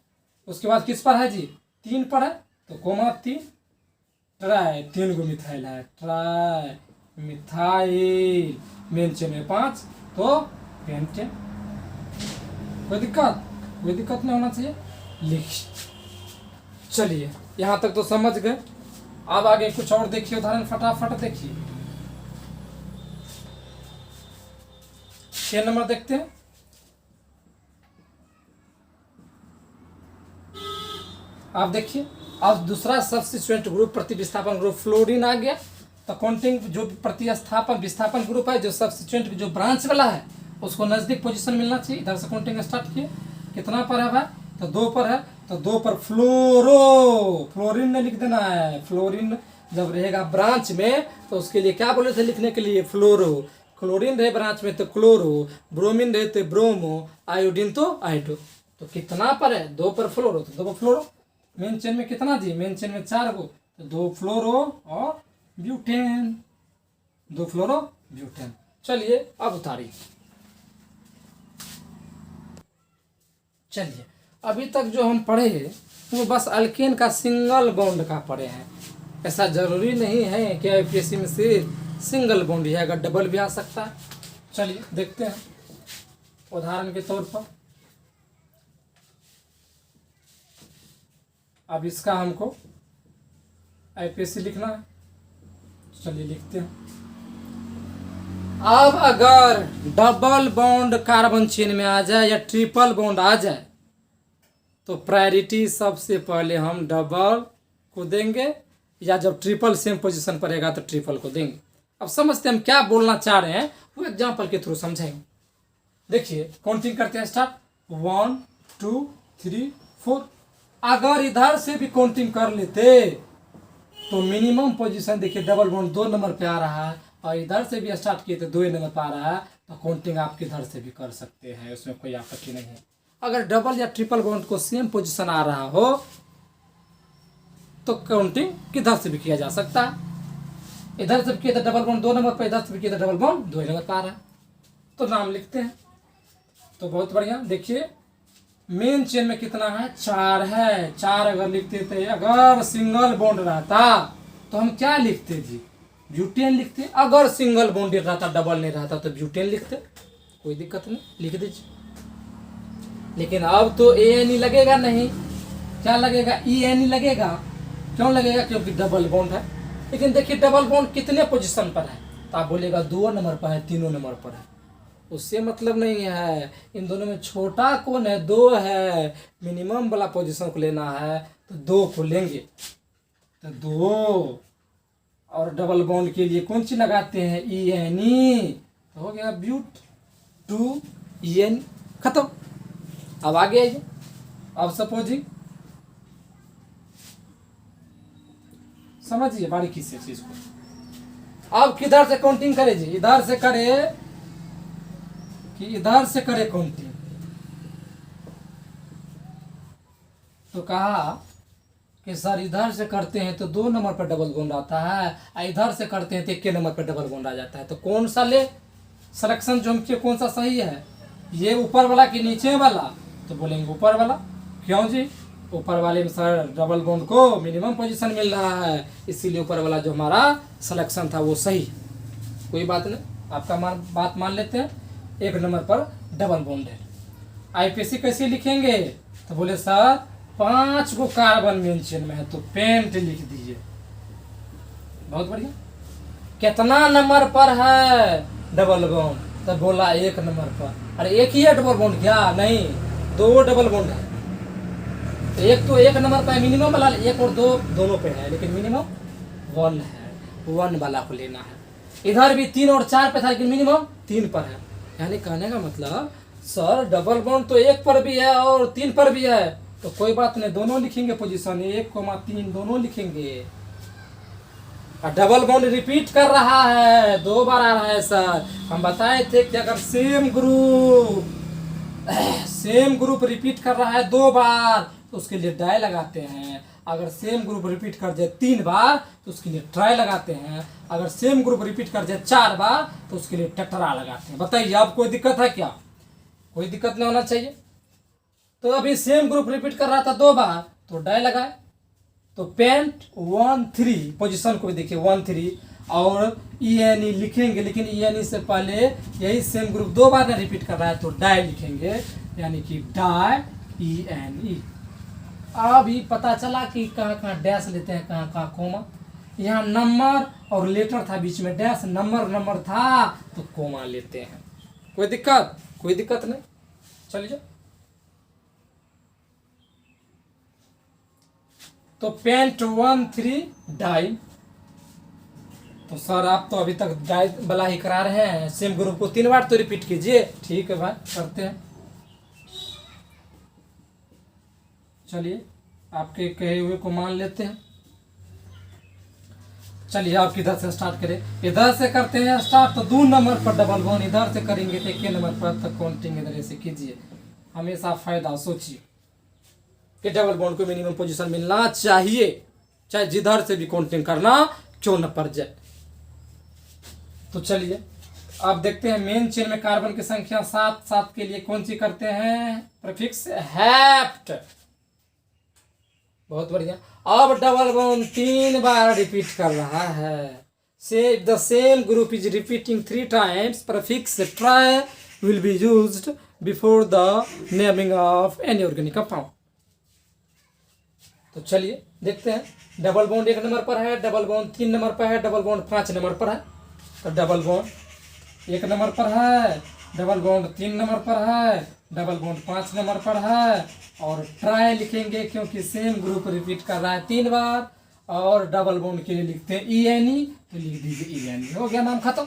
उसके बाद किस पर है जी? 3 पर है, तो कोमा 3, ट्राई 3 गो मिथाइल है, ट्राई मिथाइल, मेन चेन में 5, तो पेंटेन। कोई दिक्कत नहीं होना चाहिए, लिख। चलिए यहाँ तक तो समझ गए। अब आगे कुछ और देखिए, उदाहरण फटाफट देखिए। 6 नंबर देखते हैं। आप देखिए, अब दूसरा सब्स्टिट्यूएंट ग्रुप, प्रतिस्थापन ग्रुप फ्लोरीन आ गया। तो काउंटिंग जो प्रतिस्थापन विस्थापन ग्रुप है, जो सब्स्टिट्यूएंट जो ब्रांच वाला है, उसको नजदीक पोजीशन मिलना चाहिए। इधर से काउंटिंग स्टार्ट किए। कितना पर है भाई? तो 2 पर है, तो 2 पर फ्लोरीन ने लिख देना है। फ्लोरीन जब रहेगा ब्रांच में तो उसके लिए क्या बोले थे लिखने के लिए? फ्लोरो। क्लोरीन रहे ब्रांच में तो क्लोरो, ब्रोमीन रहे तो ब्रोमो, आयोडीन तो आयोडो। तो कितना पर है? 2 पर फ्लोरो, तो 2 पर फ्लोरो। मेन चेन में कितना जी? मेन चेन में 4 गो, तो 2 फ्लोरो और ब्यूटेन, 2 फ्लोरो ब्यूटेन। चलिए अब उतारिए। चलिए अभी तक जो हम पढ़े वो बस अल्केन का सिंगल बॉन्ड का पढ़े हैं। ऐसा जरूरी नहीं है कि आईपीएससी में सिर्फ सिंगल बॉन्ड ही है, अगर डबल भी आ सकता है। चलिए देखते हैं उदाहरण के तौर पर। अब इसका हमको आईपीएससी लिखना है। चलिए लिखते हैं। अब अगर डबल बॉन्ड कार्बन चेन में आ जाए या ट्रिपल बॉन्ड आ जाए तो प्रायोरिटी सबसे पहले हम डबल को देंगे, या जब ट्रिपल सेम पोजीशन पर रहेगा तो ट्रिपल को देंगे। अब समझते हैं हम क्या बोलना चाह रहे हैं, वो एग्जांपल के थ्रू समझेंगे। देखिए काउंटिंग करते हैं स्टार्ट। 1 2 3 4। अगर इधर से भी काउंटिंग कर लेते तो मिनिमम पोजीशन देखिए, डबल बॉन्ड 2 नंबर पे आ रहा है, और इधर से भी स्टार्ट किए तो 2 नंबर पे आ रहा है, तो काउंटिंग आप किधर से भी कर सकते हैं, उसमें कोई आपत्ति नहीं है। अगर डबल या ट्रिपल बॉन्ड को सेम पोजीशन आ रहा हो तो काउंटिंग किधर से भी किया जा सकता है। इधर से भी किया तो डबल बॉन्ड 2 नंबर पर, इधर से भी किया तो डबल बॉन्ड 2 नंबर पर आ रहा है, तो नाम लिखते हैं। तो बहुत बढ़िया। देखिए मेन चेन में कितना है? 4 है। 4 अगर लिखते थे, अगर सिंगल बॉन्ड रहता तो हम क्या लिखते जी? ब्यूटेन लिखते। अगर सिंगल बॉन्ड रहता, डबल नहीं रहता, तो ब्यूटेन लिखते, कोई दिक्कत नहीं, लिख दीजिए। लेकिन अब तो ANE लगेगा नहीं, क्या लगेगा? ENE लगेगा। क्यों लगेगा? क्योंकि डबल बॉन्ड है। लेकिन देखिए डबल बॉन्ड कितने पोजीशन पर है, तो आप बोलेगा 2 नंबर पर है, 3 नंबर पर है, उससे मतलब नहीं है। इन दोनों में छोटा कौन है? 2 है। मिनिमम वाला पोजीशन को लेना है तो 2 को लेंगे, तो 2। और डबल बॉन्ड के लिए कौन सी लगाते हैं? ENE। तो हो गया ब्यूट 2 EN, खत्म। अब आगे आइए। अब सपोजिंग समझिए बारीकी से चीज को। अब किधर से काउंटिंग करे जी? इधर से करे कि इधर से करे काउंटिंग? तो कहा कि सर इधर से करते हैं तो 2 नंबर पर डबल बॉन्ड आता है, और इधर से करते हैं तो 1 नंबर पर डबल बॉन्ड आ जाता है। तो कौन सा ले? सिलेक्शन जो हम किए कौन सा सही है? ये ऊपर वाला कि नीचे वाला? तो बोलेंगे ऊपर वाला। क्यों जी? ऊपर वाले में सर डबल बॉन्ड को मिनिमम पोजीशन मिल रहा है, इसीलिए ऊपर वाला जो हमारा सिलेक्शन था वो सही। कोई बात नहीं, आपका बात मान लेते हैं। 1 नंबर पर डबल बॉन्ड है। आईपीसी कैसे लिखेंगे? तो बोले सर 5 गो कार्बन मेन चेन में है, तो पेंट लिख दीजिए। बहुत बढ़िया। कितना नंबर पर है डबल बॉन्ड? तो बोला 1 नंबर पर। अरे एक ही है डबल बॉन्ड क्या? नहीं, 2 डबल बॉन्ड है। तो एक 1 नंबर पर मिनिमम वाला, 1 और 2 दोनों पे है, लेकिन मिनिमम 1 है। 1 वाला को लेना है। इधर भी 3 और 4 पे था लेकिन मिनिमम 3 पर है। यानी कहने का मतलब सर डबल बॉन्ड तो 1 पर भी है और 3 पर भी है, तो कोई बात नहीं, दोनों लिखेंगे पोजीशन 1,3 दोनों लिखेंगे। और डबल बॉन्ड रिपीट कर रहा है, 2 बार आ रहा है सर। हम बताए थे कि अगर सेम ग्रुप रिपीट कर रहा है 2 बार तो उसके लिए डाई लगाते हैं। अगर सेम ग्रुप रिपीट कर जाए 3 बार तो उसके लिए ट्राई लगाते हैं। अगर सेम ग्रुप रिपीट कर जाए 4 बार तो उसके लिए टेट्रा लगाते हैं। बताइए अब कोई दिक्कत है क्या? कोई दिक्कत नहीं होना चाहिए। तो अभी सेम ग्रुप रिपीट कर रहा था 2 बार तो डाई लगाए, तो पेंट 1 3 पोजीशन को भी देखिए 1 3 और ENE लिखेंगे, लेकिन ENE से पहले यही सेम ग्रुप 2 बार ना रिपीट कर रहा है तो डाई लिखेंगे, यानी कि डाई ENE। अभी पता चला कि कहाँ कहाँ डैश लेते हैं, कहाँ कहाँ कोमा। यहाँ नंबर और लेटर था, बीच में डैश, नंबर था तो कोमा लेते हैं। कोई दिक्कत? कोई दिक्कत नहीं, चलिए। तो पेंट 1 3 डाई। तो सर आप तो अभी तक डाई वाला ही करा रहे हैं, सेम ग्रुप को 3 बार तो रिपीट कीजिए। ठीक है भाई, करते हैं। चलिए आपके कहे हुए को मान लेते हैं। चलिए आप किधर से स्टार्ट करें? इधर से करते हैं स्टार्ट। तो 2 नंबर पर डबल बॉन्ड इधर से करेंगे तो 1 नंबर पर तक काउंटिंग इधर से कीजिए। हमेशा फायदा सोचिए कि डबल बॉन्ड को मिनिमम पोजीशन मिलना चाहिए, चाहे जिधर से भी काउंटिंग करना क्यों न पड़ जाए। तो चलिए अब देखते हैं मेन चेन में कार्बन की संख्या 7 के लिए कौन सी करते हैं? प्रीफिक्स हैप्ट। बहुत बढ़िया। अब डबल बॉन्ड 3 बार रिपीट कर रहा है। से the same group is repeating 3 times, prefix try will be used before the naming of any organic compound. तो चलिए देखते हैं। डबल बॉन्ड 1 नंबर पर है, डबल बॉन्ड 3 नंबर पर है, डबल बॉन्ड 5 नंबर पर है। तो डबल बॉन्ड 1 नंबर पर है, डबल बॉन्ड 3 नंबर पर है, डबल बॉन्ड 5 नंबर पर है, और ट्राई लिखेंगे क्योंकि सेम ग्रुप रिपीट कर रहा है 3 बार। और डबल बॉन्ड के लिए लिखते हैं ENE, तो लिख दीजिए ENE। हो गया, नाम खत्म।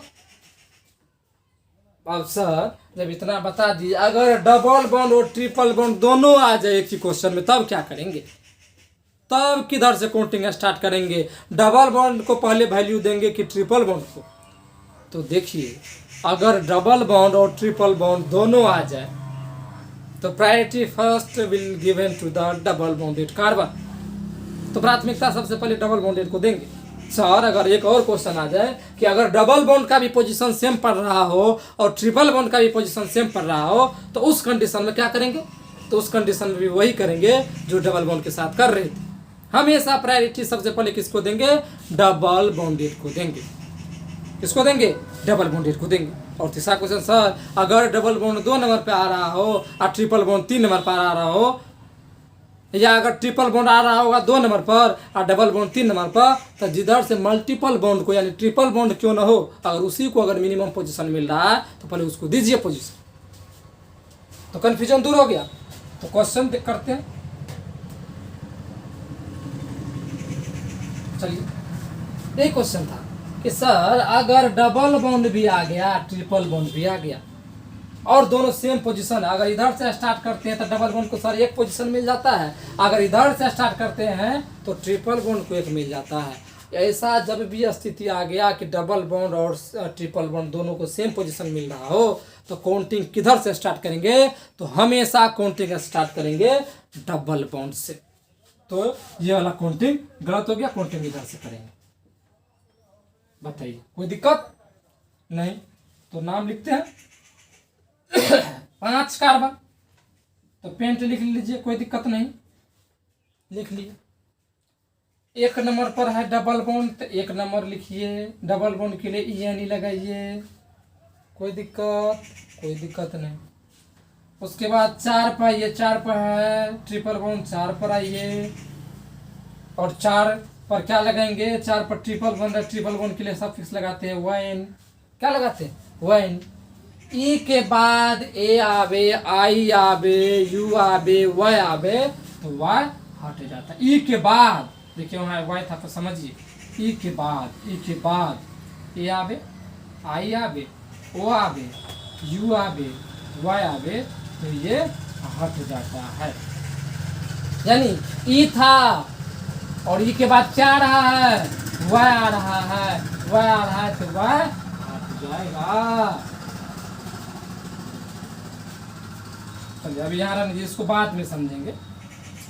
अब सर जब इतना बता दिए, अगर डबल बॉन्ड और ट्रिपल बॉन्ड दोनों आ जाए एक ही क्वेश्चन में तब क्या करेंगे? तब किधर से काउंटिंग स्टार्ट करेंगे? डबल बॉन्ड को पहले वैल्यू देंगे कि ट्रिपल बॉन्ड को? तो देखिए अगर डबल बॉन्ड और ट्रिपल बॉन्ड दोनों आ जाए तो priority first will given to the double bonded carbon. तो प्राथमिकता सबसे पहले डबल बॉन्डेड को देंगे। सर अगर एक और क्वेश्चन आ जाए कि अगर डबल बॉन्ड का भी पोजीशन सेम पड़ रहा हो और ट्रिपल बॉन्ड का भी पोजीशन सेम पड़ रहा हो तो उस कंडीशन में क्या करेंगे? तो उस कंडीशन में भी वही करेंगे जो डबल बॉन्ड के साथ कर रहे थे। हमेशा प्रायोरिटी सबसे पहले किसको देंगे? डबल बॉन्डेड को देंगे। किसको देंगे? डबल बॉन्डेड को देंगे। और तीसरा क्वेश्चन सर अगर डबल बॉन्ड 2 नंबर पे आ रहा हो और ट्रिपल बॉन्ड 3 नंबर पर आ रहा हो, या अगर ट्रिपल बॉन्ड आ रहा होगा 2 नंबर पर और डबल बॉन्ड 3 नंबर पर, तो जिधर से मल्टीपल बॉन्ड को यानी ट्रिपल बॉन्ड क्यों ना हो, अगर उसी को अगर मिनिमम पोजीशन मिल रहा है तो पहले उसको दीजिए पोजीशन। तो कंफ्यूजन दूर हो गया। तो क्वेश्चन करते हैं। चलिए एक क्वेश्चन था कि सर अगर डबल बॉन्ड भी आ गया ट्रिपल बॉन्ड भी आ गया और दोनों सेम पोजीशन है, अगर इधर से स्टार्ट करते हैं तो डबल बॉन्ड को सर 1 पोजीशन मिल जाता है, अगर इधर से स्टार्ट करते हैं तो ट्रिपल बॉन्ड को 1 मिल जाता है। ऐसा जब भी स्थिति आ गया कि डबल बॉन्ड और ट्रिपल बॉन्ड दोनों को सेम पोजीशन मिल रहा हो तो काउंटिंग किधर से स्टार्ट करेंगे? तो हमेशा काउंटिंग स्टार्ट करेंगे डबल बॉन्ड से। तो ये वाला काउंटिंग गलत हो गया, काउंटिंग इधर से करेंगे। बताइए कोई दिक्कत नहीं? तो नाम लिखते हैं 5 कार्बन। तो पेंट लिख लीजिए, कोई दिक्कत नहीं, लिख लिए। 1 नंबर पर है डबल बॉन्ड तो 1 नंबर लिखिए। डबल बॉन्ड के लिए ENE लगाइए, कोई दिक्कत नहीं। उसके बाद 4 पर आइए, 4 पर है ट्रिपल बॉन्ड, 4 पर आइए और 4 पर क्या लगाएंगे? 4 पर ट्रिपल बॉन्ड है, ट्रिपल बॉन्ड के लिए सफिक्स लगाते हैं वाइन। क्या लगाते हैं? वाइन। ई के बाद ए आवे, आई आवे, यू आवे, वाई आवे तो वाई हट जाता है। ई के बाद देखिए वहाँ वाई था तो समझिए ई के बाद ए आवे, आई आवे, ओ आवे, यू आवे, वाई आवे, तो ये हट जाता है। यानी ई था और ई के बाद क्या आ रहा है, वाई आ रहा है, वाई आ रहा है, तो वाई हट जाएगा। चलिए अभी यहाँ रहने दीजिए, इसको बाद में समझेंगे,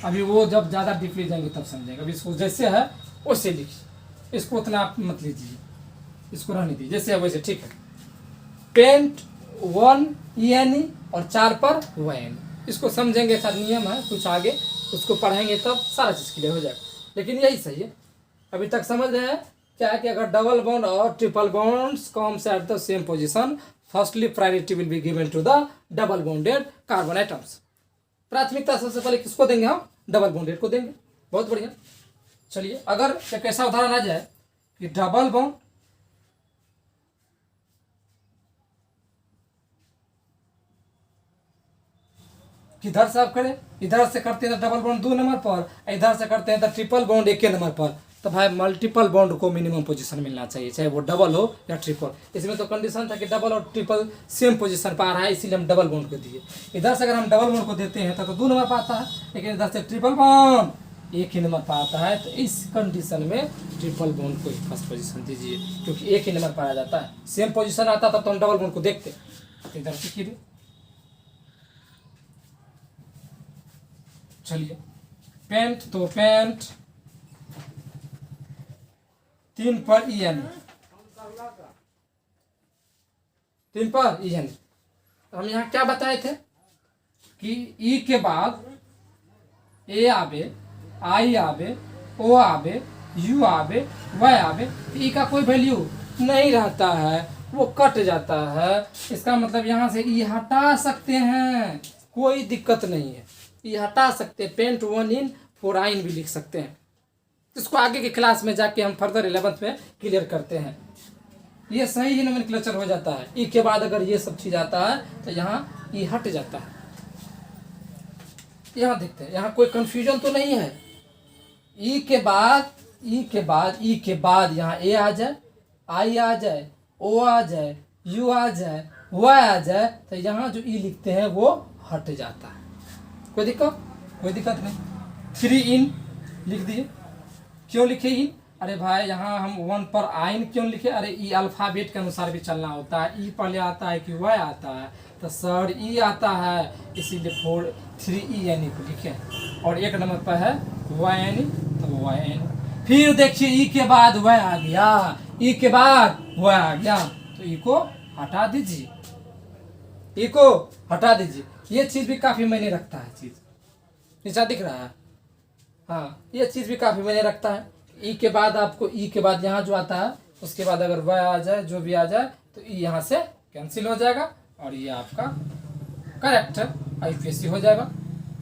अभी वो जब ज़्यादा डीपली जाएंगे तब समझेंगे। अभी इसको जैसे है वैसे लिखिए, इसको उतना आप मत लीजिए, इसको रहने दीजिए जैसे है वैसे, ठीक है। पेंट 1 ENE और 4 पर WN, इसको समझेंगे, सारा नियम है, कुछ आगे उसको पढ़ेंगे तब सारा चीज़ क्लियर हो जाएगा। लेकिन यही सही है, अभी तक समझ रहे हैं क्या है कि अगर डबल बॉन्ड और triple bonds comes at the same position, firstly priority will be given to the double bonded carbon atoms. प्राथमिकता सबसे पहले किसको देंगे हम, डबल बॉन्डेड को देंगे। बहुत बढ़िया। चलिए अगर एक ऐसा उदाहरण आ जाए कि डबल बॉन्ड किधर से आप करें, इधर से करते हैं तो डबल बॉन्ड 2 नंबर पर, इधर से करते हैं तो ट्रिपल बॉन्ड 1 नंबर पर, तो भाई मल्टीपल बॉन्ड को मिनिमम पोजीशन मिलना चाहिए, चाहे वो डबल हो या ट्रिपल। इसमें तो कंडीशन था कि डबल और ट्रिपल सेम पोजीशन पर आ रहा है, इसीलिए हम डबल बॉन्ड को दिए। इधर से अगर हम डबल बॉन्ड को देते हैं तो 2 नंबर पर आता है, लेकिन इधर से ट्रिपल बॉन्ड 1 ही नंबर पर आता है, तो इस कंडीशन में ट्रिपल बॉन्ड को ही फर्स्ट पोजीशन दीजिए, क्योंकि 1 ही नंबर पर आ जाता है। सेम पोजीशन आता था तो हम डबल बॉन्ड को देखते। इधर से कीजिए, चलिए पेंट, तो पेंट 3 पर EN, 3 पर EN। हम यहाँ क्या बताए थे कि ई के बाद ए आवे, आई आवे, ओ आवे, यू आवे, वाई आवे, ई का कोई वैल्यू नहीं रहता है, वो कट जाता है। इसका मतलब यहाँ से ई हटा सकते हैं, कोई दिक्कत नहीं है, ये हटा सकते हैं। पेंट 1 इन 4 आइन भी लिख सकते हैं। इसको आगे के क्लास में जाके हम फर्दर 11th में क्लियर करते हैं। ये सही ही नोमेनक्लेचर हो जाता है। ई के बाद अगर ये सब चीज आता है तो यहाँ ई हट जाता है। यहाँ देखते हैं, यहाँ कोई कंफ्यूजन तो नहीं है। ई के बाद यहाँ ए आ जाए, आई आ जाए, ओ आ जाए, यू आ जाए, वाई आ जाए, तो यहाँ जो ई लिखते हैं वो हट जाता है। कोई दिक्कत नहीं। 3 इन लिख दिए। क्यों लिखे इन? अरे भाई यहाँ हम 1 पर आइन क्यों लिखे? अरे ई अल्फाबेट के अनुसार भी चलना होता है। ई पहले आता है कि वाई आता है, तो सर ई आता है, इसीलिए 3 ENE को लिखे। और 1 नंबर पर है YNE, तो YN। फिर देखिए ई के बाद वाई आ गया, ई के बाद वाई आ गया, तो ई को हटा दीजिए, ई को हटा दीजिए। ये चीज़ भी काफ़ी मायने रखता है। चीज़ नीचा दिख रहा है, हाँ, ये चीज़ भी काफ़ी मायने रखता है। ई के बाद आपको ई के बाद यहाँ जो आता है उसके बाद अगर वाई आ जाए, जो भी आ जाए, तो ई यहाँ से कैंसिल हो जाएगा और ये आपका करेक्ट IUPAC हो जाएगा।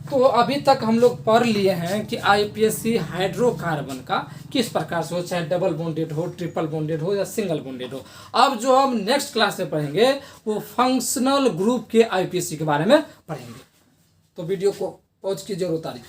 तो अभी तक हम लोग पढ़ लिए हैं कि IUPAC हाइड्रोकार्बन का किस प्रकार से हो, चाहे डबल बॉन्डेड हो, ट्रिपल बॉन्डेड हो या सिंगल बॉन्डेड हो। अब जो हम नेक्स्ट क्लास में पढ़ेंगे वो फंक्शनल ग्रुप के IUPAC के बारे में पढ़ेंगे। तो वीडियो को पॉज कीजिए और उतारिए।